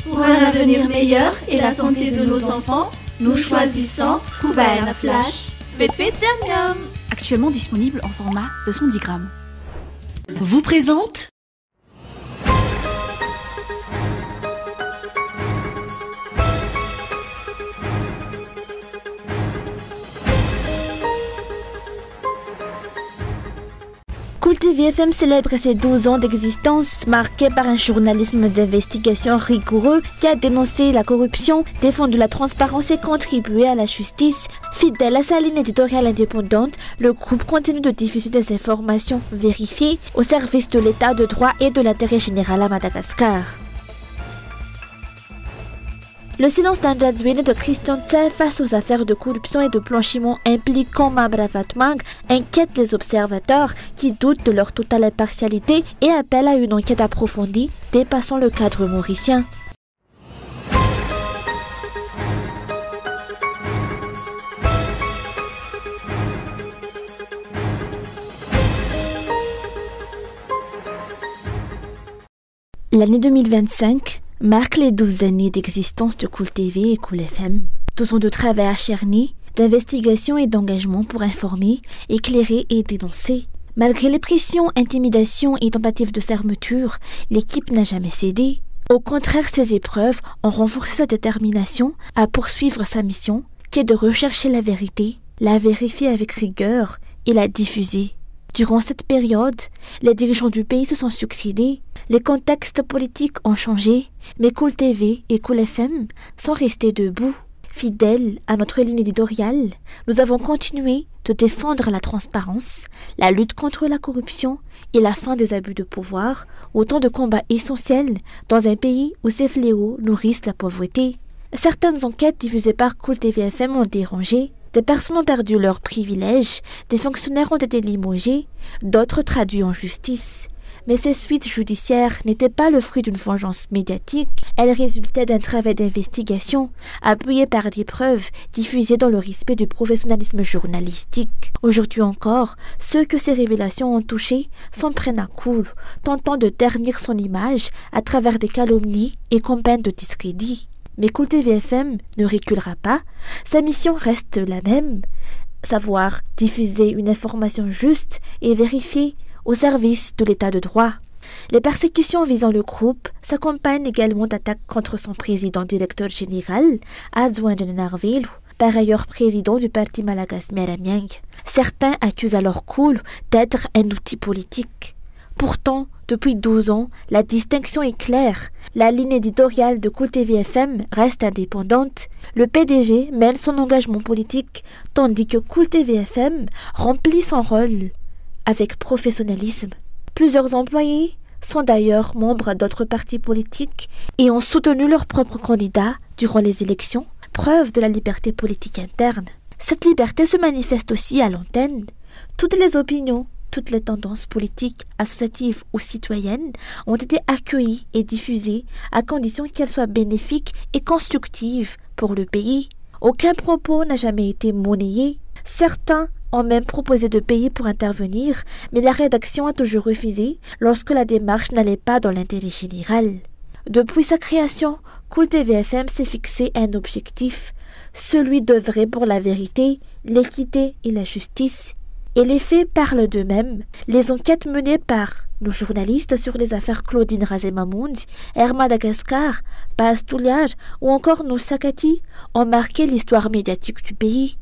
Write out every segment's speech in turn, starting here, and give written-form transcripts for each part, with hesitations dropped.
Pour un avenir meilleur et la santé de nos enfants, nous choisissons Kubaena Flash. Vite vite, miam miam. Actuellement disponible en format de 110 grammes. Vous présente Cool TV FM célèbre ses 12 ans d'existence, marqués par un journalisme d'investigation rigoureux qui a dénoncé la corruption, défendu la transparence et contribué à la justice. Fidèle à sa ligne éditoriale indépendante, le groupe continue de diffuser des informations vérifiées au service de l'état de droit et de l'intérêt général à Madagascar. Le silence d'Andradzuine de Christian Tse face aux affaires de corruption et de blanchiment impliquant Mamra Vatmang inquiète les observateurs qui doutent de leur totale impartialité et appellent à une enquête approfondie dépassant le cadre mauricien. L'année 2025 marque les 12 années d'existence de Cool TV et Cool FM. 12 ans de travail acharné, d'investigation et d'engagement pour informer, éclairer et dénoncer. Malgré les pressions, intimidations et tentatives de fermeture, l'équipe n'a jamais cédé. Au contraire, ces épreuves ont renforcé sa détermination à poursuivre sa mission, qui est de rechercher la vérité, la vérifier avec rigueur et la diffuser. Durant cette période, les dirigeants du pays se sont succédés, les contextes politiques ont changé, mais Cool TV et Cool FM sont restés debout. Fidèles à notre ligne éditoriale, nous avons continué de défendre la transparence, la lutte contre la corruption et la fin des abus de pouvoir, autant de combats essentiels dans un pays où ces fléaux nourrissent la pauvreté. Certaines enquêtes diffusées par Cool TV FM ont dérangé. Des personnes ont perdu leurs privilèges, des fonctionnaires ont été limogés, d'autres traduits en justice. Mais ces suites judiciaires n'étaient pas le fruit d'une vengeance médiatique, elles résultaient d'un travail d'investigation, appuyé par des preuves diffusées dans le respect du professionnalisme journalistique. Aujourd'hui encore, ceux que ces révélations ont touchés s'en prennent à Cool, tentant de ternir son image à travers des calomnies et campagnes de discrédit. Mais Cool TV FM ne reculera pas, sa mission reste la même, savoir diffuser une information juste et vérifiée au service de l'état de droit. Les persécutions visant le groupe s'accompagnent également d'attaques contre son président directeur général, Adjouen Narvelo, par ailleurs président du parti Malagas Meramiang. Certains accusent alors Cool d'être un outil politique. Pourtant, depuis 12 ans, la distinction est claire. La ligne éditoriale de Cool TV FM reste indépendante. Le PDG mène son engagement politique, tandis que Cool TV FM remplit son rôle avec professionnalisme. Plusieurs employés sont d'ailleurs membres d'autres partis politiques et ont soutenu leurs propres candidats durant les élections, preuve de la liberté politique interne. Cette liberté se manifeste aussi à l'antenne. Toutes les opinions, toutes les tendances politiques, associatives ou citoyennes ont été accueillies et diffusées à condition qu'elles soient bénéfiques et constructives pour le pays. Aucun propos n'a jamais été monnayé. Certains ont même proposé de payer pour intervenir, mais la rédaction a toujours refusé lorsque la démarche n'allait pas dans l'intérêt général. Depuis sa création, Cool TV FM s'est fixé un objectif, celui d'œuvrer pour la vérité, l'équité et la justice. Et les faits parlent d'eux-mêmes. Les enquêtes menées par nos journalistes sur les affaires Claudine Razemamundi, Air Madagascar, Paz Touliage ou encore Noussakati ont marqué l'histoire médiatique du pays.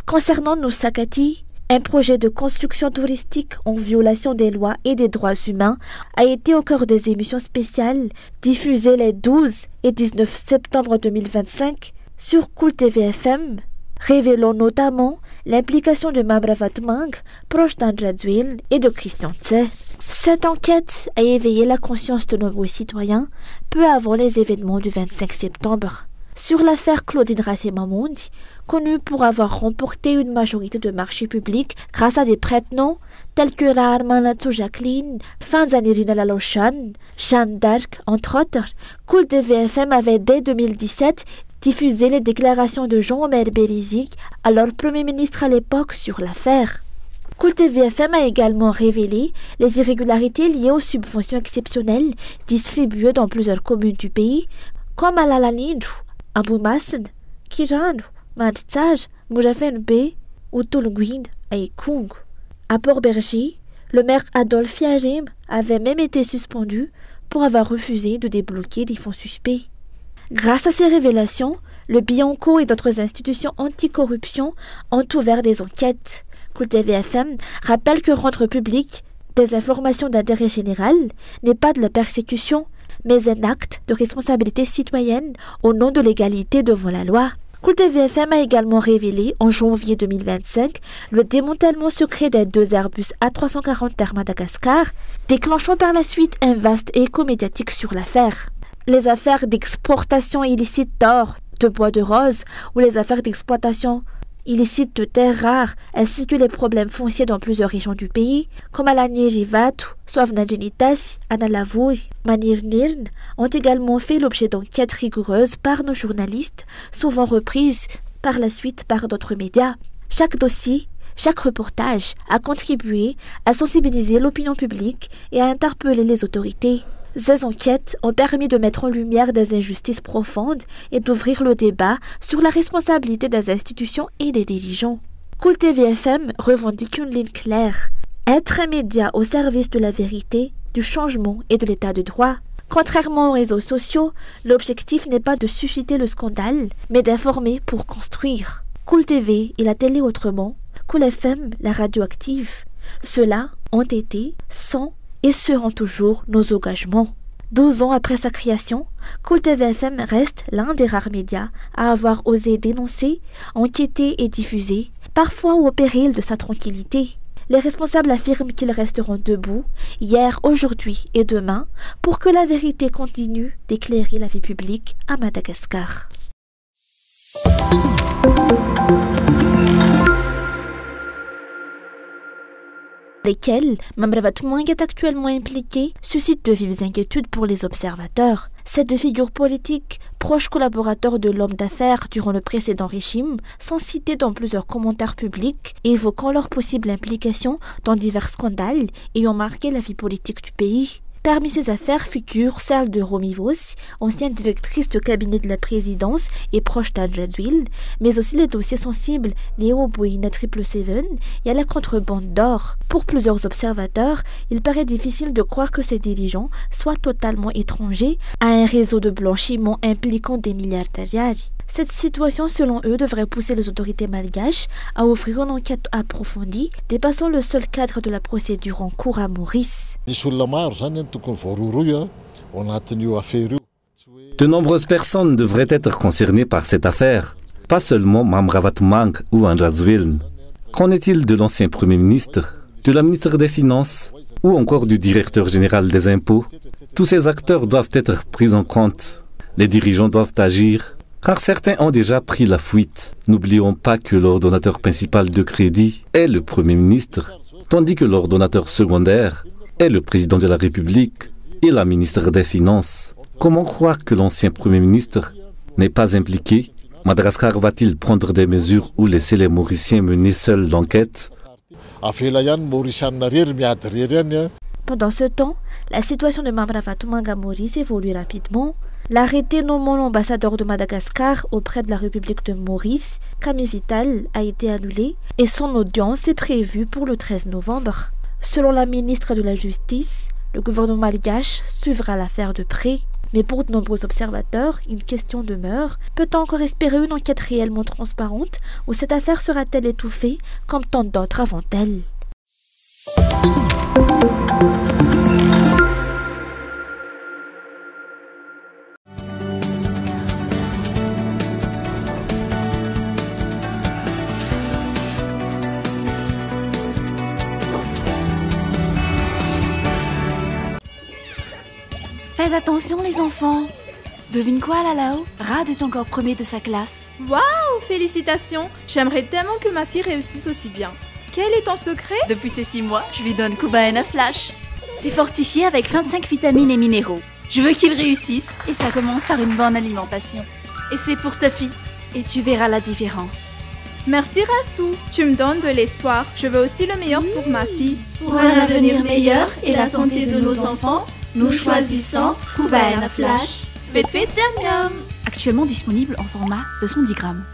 Concernant Noussakati, un projet de construction touristique en violation des lois et des droits humains a été au cœur des émissions spéciales diffusées les 12 et 19 septembre 2025 sur Cool TV FM, révélant notamment l'implication de Mamra Vatmang, proche d'Andradzuine et de Christian Tse. Cette enquête a éveillé la conscience de nombreux citoyens peu avant les événements du 25 septembre. Sur l'affaire Claudine Razemamundi, connue pour avoir remporté une majorité de marchés publics grâce à des prête-noms tels que Raharmanatsu Jacqueline, Fanzanirina Laloshan, Jeanne d'Arc, entre autres, Cool TV FM avait dès 2017 diffusé les déclarations de Jean-Omer Berizik, alors Premier ministre à l'époque, sur l'affaire. Cool TV FM a également révélé les irrégularités liées aux subventions exceptionnelles distribuées dans plusieurs communes du pays, comme Alalanidu, Abumasn, Kijano, Mantsaj, Moujafen B ou Tolguid et Kung. À Port-Berger, le maire Adolphe Fiagem avait même été suspendu pour avoir refusé de débloquer des fonds suspects. Grâce à ces révélations, le Bianco et d'autres institutions anticorruption ont ouvert des enquêtes. Cool TV FM rappelle que rendre public des informations d'intérêt général n'est pas de la persécution, mais un acte de responsabilité citoyenne au nom de l'égalité devant la loi. Cool TV FM a également révélé en janvier 2025 le démantèlement secret des 2 Airbus A340 d'Air Madagascar, déclenchant par la suite un vaste écho médiatique sur l'affaire. Les affaires d'exportation illicite d'or, de bois de rose ou les affaires d'exploitation illicite de terres rares ainsi que les problèmes fonciers dans plusieurs régions du pays, comme Alaniejivatu, Soavnagenitas, Analavouri, Manirnirn, ont également fait l'objet d'enquêtes rigoureuses par nos journalistes, souvent reprises par la suite par d'autres médias. Chaque dossier, chaque reportage a contribué à sensibiliser l'opinion publique et à interpeller les autorités. Ces enquêtes ont permis de mettre en lumière des injustices profondes et d'ouvrir le débat sur la responsabilité des institutions et des dirigeants. Cool TV FM revendique une ligne claire, être un média au service de la vérité, du changement et de l'état de droit. Contrairement aux réseaux sociaux, l'objectif n'est pas de susciter le scandale, mais d'informer pour construire. Cool TV et la télé autrement, Cool FM, la radio active, ceux-là ont été, sont et seront toujours nos engagements. 12 ans après sa création, Cool TV FM reste l'un des rares médias à avoir osé dénoncer, enquêter et diffuser, parfois au péril de sa tranquillité. Les responsables affirment qu'ils resteront debout, hier, aujourd'hui et demain, pour que la vérité continue d'éclairer la vie publique à Madagascar. Lesquels Mamravatmouang est actuellement impliqué, suscitent de vives inquiétudes pour les observateurs. Ces 2 figures politiques, proches collaborateurs de l'homme d'affaires durant le précédent régime, sont cités dans plusieurs commentaires publics évoquant leur possible implication dans divers scandales ayant marqué la vie politique du pays. Parmi ces affaires figure celle de Romy Vos, ancienne directrice de cabinet de la présidence et proche d'Al-Jadouil, mais aussi les dossiers sensibles liés au Boeing 777 et à la contrebande d'or. Pour plusieurs observateurs, il paraît difficile de croire que ces dirigeants soient totalement étrangers à un réseau de blanchiment impliquant des milliardaires. Cette situation, selon eux, devrait pousser les autorités malgaches à ouvrir une enquête approfondie, dépassant le seul cadre de la procédure en cours à Maurice. De nombreuses personnes devraient être concernées par cette affaire, pas seulement Mamravatmouang ou Anjazwil. Qu'en est-il de l'ancien Premier ministre, de la ministre des Finances ou encore du directeur général des impôts? Tous ces acteurs doivent être pris en compte. Les dirigeants doivent agir, car certains ont déjà pris la fuite. N'oublions pas que l'ordonnateur principal de crédit est le Premier ministre, tandis que l'ordonnateur secondaire est le président de la République et la ministre des Finances. Comment croire que l'ancien Premier ministre n'est pas impliqué? Madagascar va-t-il prendre des mesures ou laisser les Mauriciens mener seuls l'enquête? Pendant ce temps, la situation de Mamravatmouang à Maurice évolue rapidement. L'arrêté nommant l'ambassadeur de Madagascar auprès de la République de Maurice, Camille Vital, a été annulé et son audience est prévue pour le 13 novembre. Selon la ministre de la Justice, le gouvernement malgache suivra l'affaire de près. Mais pour de nombreux observateurs, une question demeure. Peut-on encore espérer une enquête réellement transparente ou cette affaire sera-t-elle étouffée comme tant d'autres avant elle? Faites attention les enfants. Devine quoi là-haut? Rad est encore premier de sa classe. Waouh, félicitations. J'aimerais tellement que ma fille réussisse aussi bien. Quel est ton secret? Depuis ces 6 mois, je lui donne Kubaena Flash. C'est fortifié avec 25 vitamines et minéraux. Je veux qu'il réussisse et ça commence par une bonne alimentation. Et c'est pour ta fille. Et tu verras la différence. Merci Rassou, tu me donnes de l'espoir. Je veux aussi le meilleur pour ma fille. Pour un avenir meilleur et la santé de nos enfants, nous choisissons Kubaena Flash. Vite vite, miam miam. Actuellement disponible en format 210 grammes.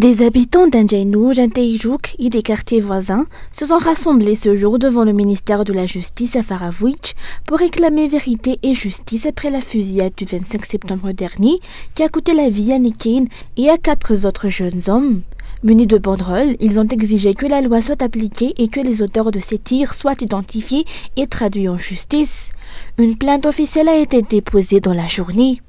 Des habitants d'Anjaynou, Janteijouk et des quartiers voisins se sont rassemblés ce jour devant le ministère de la Justice à Faravouitch pour réclamer vérité et justice après la fusillade du 25 septembre dernier qui a coûté la vie à Nikin et à 4 autres jeunes hommes. Munis de banderoles, ils ont exigé que la loi soit appliquée et que les auteurs de ces tirs soient identifiés et traduits en justice. Une plainte officielle a été déposée dans la journée.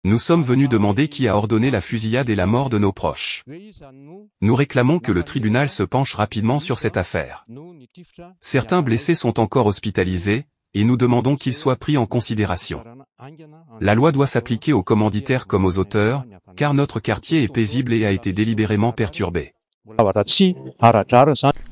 Nous sommes venus demander qui a ordonné la fusillade et la mort de nos proches. Nous réclamons que le tribunal se penche rapidement sur cette affaire. Certains blessés sont encore hospitalisés, et nous demandons qu'ils soient pris en considération. La loi doit s'appliquer aux commanditaires comme aux auteurs, car notre quartier est paisible et a été délibérément perturbé.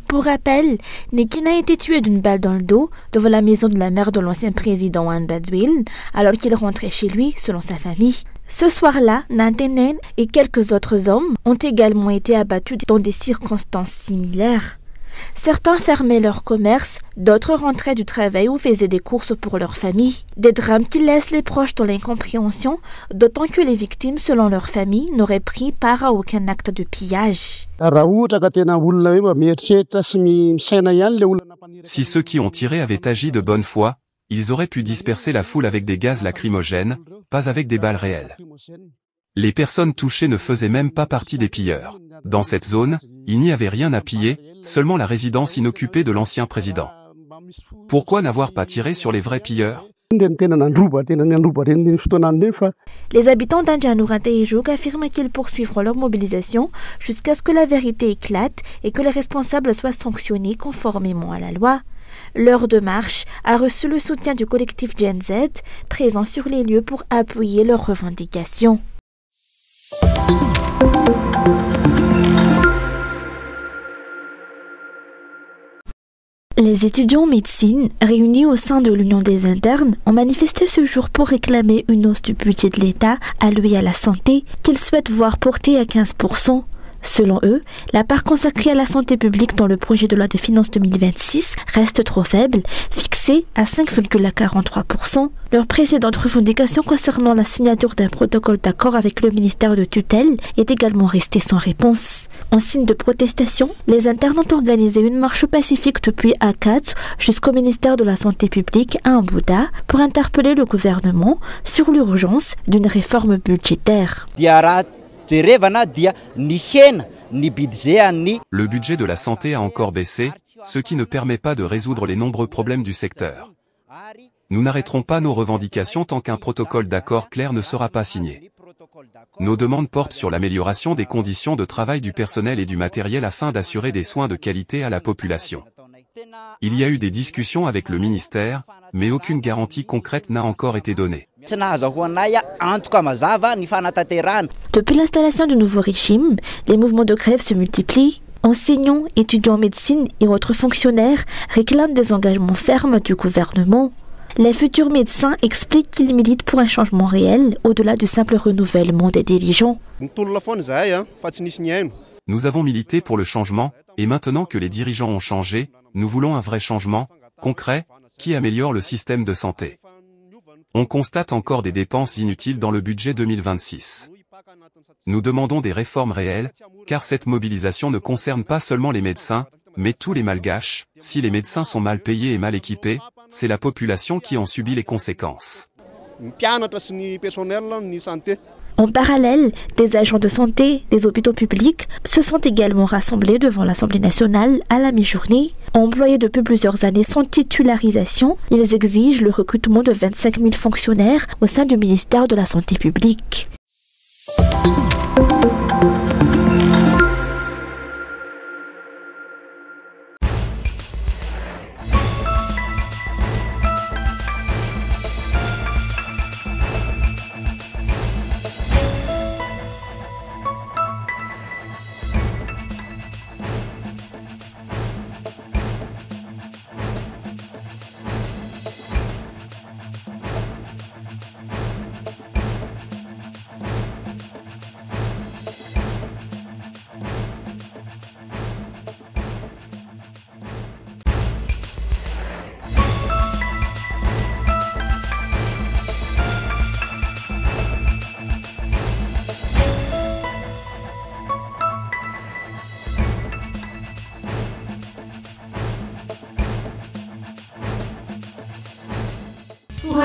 Pour rappel, Nikin a été tué d'une balle dans le dos devant la maison de la mère de l'ancien président Andadzwil alors qu'il rentrait chez lui selon sa famille. Ce soir-là, Nantenen et quelques autres hommes ont également été abattus dans des circonstances similaires. Certains fermaient leur commerce, d'autres rentraient du travail ou faisaient des courses pour leur famille. Des drames qui laissent les proches dans l'incompréhension, d'autant que les victimes, selon leur famille, n'auraient pris part à aucun acte de pillage. Si ceux qui ont tiré avaient agi de bonne foi, ils auraient pu disperser la foule avec des gaz lacrymogènes, pas avec des balles réelles. Les personnes touchées ne faisaient même pas partie des pilleurs. Dans cette zone, il n'y avait rien à piller, seulement la résidence inoccupée de l'ancien président. Pourquoi n'avoir pas tiré sur les vrais pilleurs ? Les habitants d'Anjanour-Janteijouk affirment qu'ils poursuivront leur mobilisation jusqu'à ce que la vérité éclate et que les responsables soient sanctionnés conformément à la loi. Leur démarche a reçu le soutien du collectif Gen Z, présent sur les lieux pour appuyer leurs revendications. Les étudiants en médecine, réunis au sein de l'Union des internes, ont manifesté ce jour pour réclamer une hausse du budget de l'État alloué à la santé qu'ils souhaitent voir portée à 15%. Selon eux, la part consacrée à la santé publique dans le projet de loi de finances 2026 reste trop faible, fixée à 5,43%. Leur précédente revendication concernant la signature d'un protocole d'accord avec le ministère de tutelle est également restée sans réponse. En signe de protestation, les internes ont organisé une marche pacifique depuis Akats jusqu'au ministère de la Santé publique à Mbouda pour interpeller le gouvernement sur l'urgence d'une réforme budgétaire. Le budget de la santé a encore baissé, ce qui ne permet pas de résoudre les nombreux problèmes du secteur. Nous n'arrêterons pas nos revendications tant qu'un protocole d'accord clair ne sera pas signé. Nos demandes portent sur l'amélioration des conditions de travail du personnel et du matériel afin d'assurer des soins de qualité à la population. Il y a eu des discussions avec le ministère, mais aucune garantie concrète n'a encore été donnée. Depuis l'installation du nouveau régime, les mouvements de grève se multiplient. Enseignants, étudiants en médecine et autres fonctionnaires réclament des engagements fermes du gouvernement. Les futurs médecins expliquent qu'ils militent pour un changement réel, au-delà du simple renouvellement des dirigeants. Nous avons milité pour le changement, et maintenant que les dirigeants ont changé, nous voulons un vrai changement, concret, qui améliore le système de santé. On constate encore des dépenses inutiles dans le budget 2026. Nous demandons des réformes réelles, car cette mobilisation ne concerne pas seulement les médecins, mais tous les malgaches. Si les médecins sont mal payés et mal équipés, c'est la population qui en subit les conséquences. En parallèle, des agents de santé des hôpitaux publics se sont également rassemblés devant l'Assemblée nationale à la mi-journée. Employés depuis plusieurs années sans titularisation, ils exigent le recrutement de 25 000 fonctionnaires au sein du ministère de la Santé publique.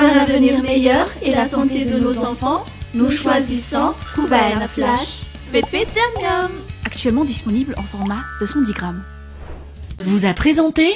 un avenir meilleur et la santé de nos enfants, nous choisissons Kubaina Flash. Vite vite, miam miam. Actuellement disponible en format 210 grammes. Vous a présenté